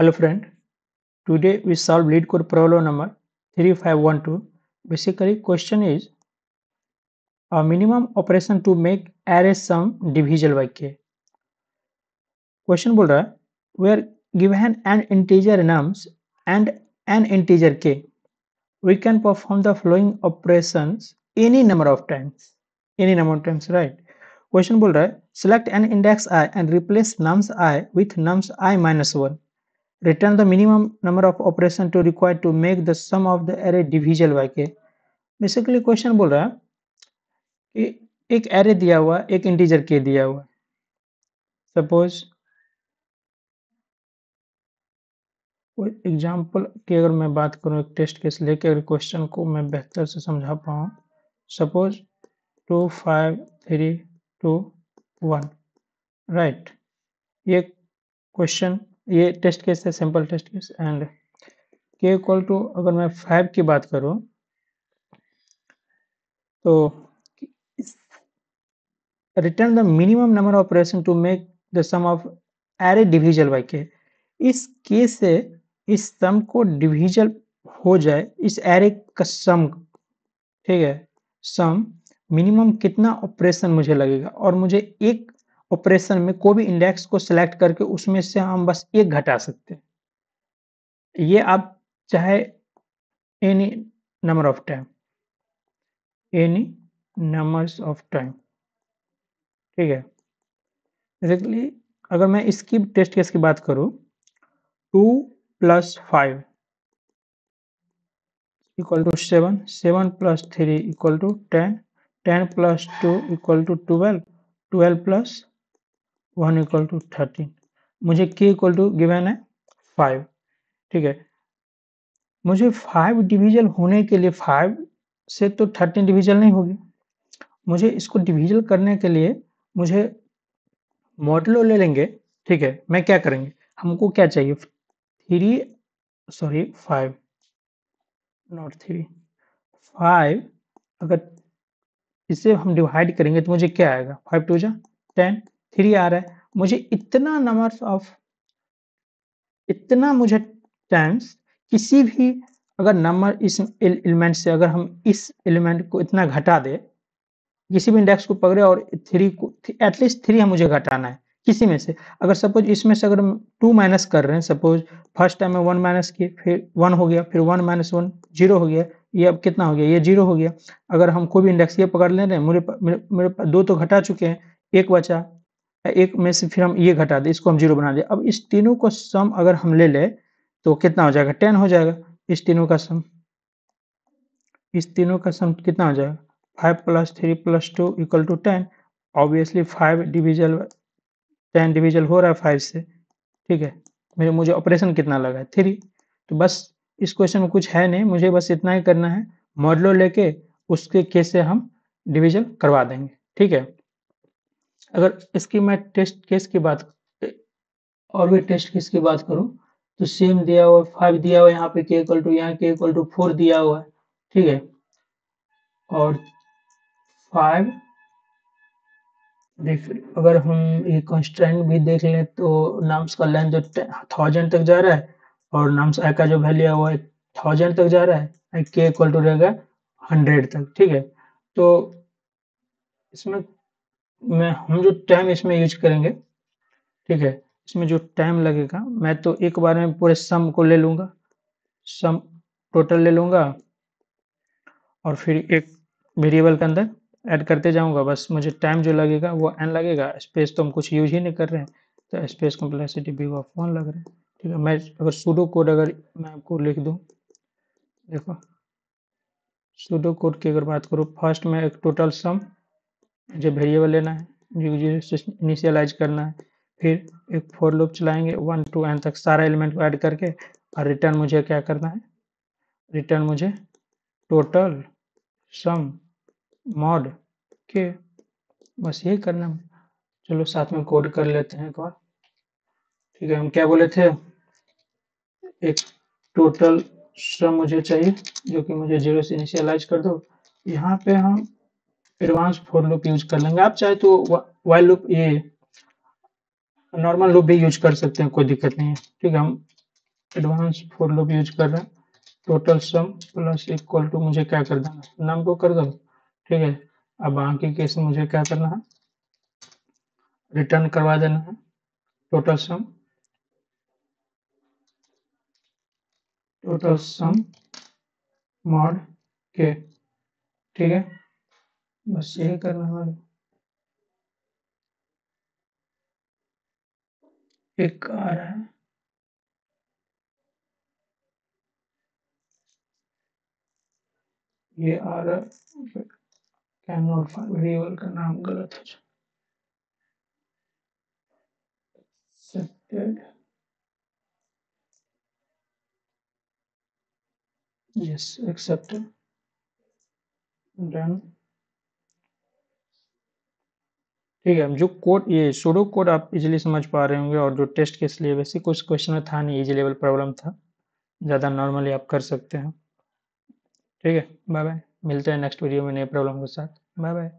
Hello friend, today we solve lead code problem number 3512. Basically question is a minimum operation to make array sum divisible by k. Question बोल रहा है we are given an integer nums and an integer k. We can perform the following operations any number of times. Any number of times, right? Question बोल रहा है select an index I and replace nums I with nums I minus 1. Return the minimum number of operation to required to make the sum of the array divisible by k. Basically question बोल रहा है कि एक array दिया हुआ एक integer k दिया हुआ सपोज एग्जांपल की अगर मैं बात करूं एक टेस्ट केस लेके अगर क्वेश्चन को मैं बेहतर से समझा पाऊं सपोज 2 5 3 2 1 राइट ये क्वेश्चन ये टेस्ट केस है simple test case and k equal to अगर मैं 5 की बात करूं तो return the minimum number of operation to make the sum of array divisible by k. इस k से इस सम को डिविजल हो जाए इस एरे का सम ठीक है सम मिनिमम कितना ऑपरेशन मुझे लगेगा और मुझे एक ऑपरेशन में कोई भी इंडेक्स को सिलेक्ट करके उसमें से हम बस एक घटा सकते हैं ये आप चाहे any number of time any numbers of time ठीक है बेसिकली अगर मैं इसकी टेस्ट केस की बात करूं 2 + 5 = 7 7 + 3 = 10 10 + 2 = 12 12 + 1 = 13 मुझे k = गिवन है 5 ठीक है मुझे 5 डिविजल होने के लिए 5 से तो 13 डिविजल नहीं होगी मुझे इसको डिविजल करने के लिए मुझे मॉडुलो ले लेंगे ठीक है मैं क्या करेंगे हमको क्या चाहिए 5 नॉट 3 5 अगर इसे हम डिवाइड करेंगे तो मुझे क्या आएगा 5 2 जा 10 3 आ रहा है मुझे इतना मुझे टाइम्स किसी भी अगर नंबर इस एलिमेंट से अगर हम इस एलिमेंट को इतना घटा दे किसी भी इंडेक्स को पकड़े और 3 को एटलीस्ट 3 मुझे घटाना है किसी में से अगर सपोज इसमें से अगर 2 माइनस कर रहे हैं सपोज फर्स्ट टाइम में 1 माइनस किए फिर 1 हो गया फिर 1 - 1 0 हो गया ये अब कितना हो गया ये 0 हो गया अगर हम कोई भी इंडेक्स ये पकड़ ले रहे हैं मेरे पास 2 तो घटा चुके हैं एक बचा एक में से फिर हम ये घटा दें इसको हम 0 बना दें अब इस तीनों को सम अगर हम ले ले तो कितना हो जाएगा 10 हो जाएगा इस तीनों का सम कितना हो जाएगा 5 + 3 + 2 = 10 ऑब्वियसली 5 डिविजल 10 डिविजल हो रहा है 5 से ठीक है मुझे ऑपरेशन कितना लगा है 3 तो बस इस क्वेश्चन में कुछ है नहीं मुझे बस इतना ही करना है मॉडुलो लेके उसके केस से हम डिविजन करवा देंगे ठीक है अगर इसकी मैं टेस्ट केस की बात और भी टेस्ट केस की बात करूं तो सेम दिया हुआ 5 दिया हुआ यहाँ पे k = यहाँ k = 4 दिया हुआ है ठीक है और 5 अगर हम ये कंस्ट्रेंट भी देख लें तो नम्स का लेंथ जो 1000 तक जा रहा है और नम्स i का जो वैल्यू है वो 1000 तक जा रहा है k = रहेगा 100 तक ठीक है तो इसमें हम जो टाइम इसमें यूज करेंगे ठीक है इसमें जो टाइम लगेगा मैं तो एक बार में पूरे सम को ले लूंगा सम टोटल ले लूंगा और फिर एक वेरिएबल के अंदर ऐड करते जाऊंगा बस मुझे टाइम जो लगेगा वो n लगेगा स्पेस तो हम कुछ यूज ही नहीं कर रहे हैं तो स्पेस कॉम्प्लेक्सिटी big-O (1) लग रहा है ठीक है मैं अगर सूडो कोड अगर मैं आपको लिख दूं देखो सूडो कोड की अगर बात करूं फर्स्ट में एक टोटल सम मुझे वेरिएबल लेना है इनिशियलाइज करना है फिर एक फॉर लूप चलाएंगे 1 to n तक सारा एलिमेंट को ऐड करके और रिटर्न मुझे क्या करना है रिटर्न मुझे टोटल सम मॉड के बस यही करना है चलो साथ में कोड कर लेते हैं एक बार ठीक है हम क्या बोले थे एक टोटल सम मुझे चाहिए जो कि मुझे 0 से इनिशियलाइज कर दो यहाँ पे हम एडवांस फॉर लूप यूज कर लेंगे आप चाहे तो व्हाइल लूप ये नॉर्मल लूप भी यूज कर सकते हैं कोई दिक्कत नहीं है ठीक है हम एडवांस फॉर लूप यूज कर रहे हैं। Total sum plus equal to मुझे क्या कर देना, नम को कर दो, ठीक है। अब बाकी केस में मुझे क्या करना है, रिटर्न करवा देना है टोटल सम मॉड के, ठीक है। बस यही करना है। एक आ रहा है, ये आ रहा है, कैन नॉट फाइंड, वेरिएबल का नाम गलत है, एक्सेप्टेड, यस एक्सेप्टेड, डन, ठीक है। जो कोड, ये सुडो कोड आप इजीली समझ पा रहे होंगे, और जो टेस्ट के लिए वैसे कुछ क्वेश्चन में था नहीं, इजी लेवल प्रॉब्लम था, ज़्यादा नॉर्मली आप कर सकते हैं, ठीक है। बाय बाय, मिलते हैं नेक्स्ट वीडियो में नए प्रॉब्लम के साथ, बाय बाय।